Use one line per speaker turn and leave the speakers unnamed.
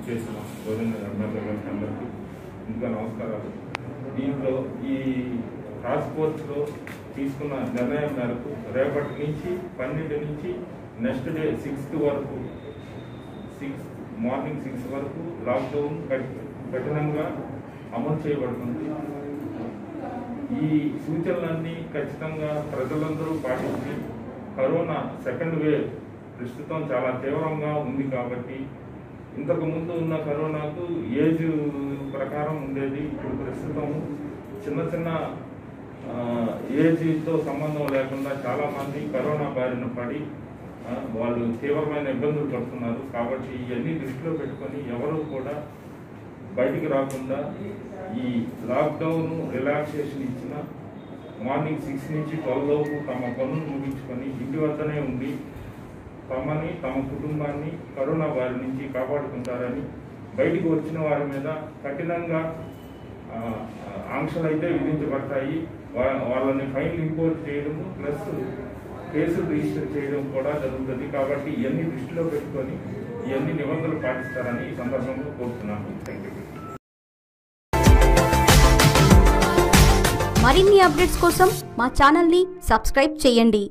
చేసిన government MLA గారికి అందరికీ ఇంకా నమస్కారాలు. దీంట్లో ఈ టాస్క్ ఫోర్స్లో తీసుకున్న నిర్ణయం మేరకు రేపటి నుంచి 12 నుంచి నెక్స్ట్ డే 6th వరకు మార్నింగ్ 6 వరకు లాక్డౌన్ కఠినంగా అమలు చేయబడుతుంది. ఈ సూచనలన్నీ ఖచ్చితంగా ప్రజలందరూ పాటించి కరోనా సెకండ్ వేవ్ ప్రస్తుతం చాలా తీవ్రంగా ఉంది కాబట్టి ఇంతకుముందు ఉన్న కరోనాకు ఏజ్ ప్రకారం ఉండేది. ఇప్పుడు ప్రస్తుతం చిన్న ఏజ్తో సంబంధం లేకుండా చాలామంది కరోనా బారిన పడి వాళ్ళు తీవ్రమైన ఇబ్బందులు పడుతున్నారు. కాబట్టి ఇవన్నీ దృష్టిలో పెట్టుకొని ఎవరు కూడా బయటికి రాకుండా ఈ లాక్డౌన్ రిలాక్సేషన్ ఇచ్చిన మార్నింగ్ 6 నుంచి 12 లోపు తమ పనులు ముగించుకొని ఇంటి వద్దనే ఉండి తమని తమ కుటుంబాన్ని కరోనా బారి నుంచి కాపాడుకుంటారని, బయటికి వచ్చిన వారి మీద కఠినంగా ఆంక్షలు అయితే విధించబడతాయి. వాళ్ళని ఫైన్ ఇంపోజ్ చేయడము ప్లస్ కేసులు రిజిస్టర్ చేయడం కూడా జరుగుతుంది. కాబట్టి ఇవన్నీ దృష్టిలో పెట్టుకొని ఇవన్నీ నిబంధనలు పాటిస్తారని ఈ సందర్భంగా కోరుతున్నాను. Thank you.
మరిన్ని అప్డేట్స్ కోసం మా ఛానల్ని సబ్స్క్రైబ్ చేయండి.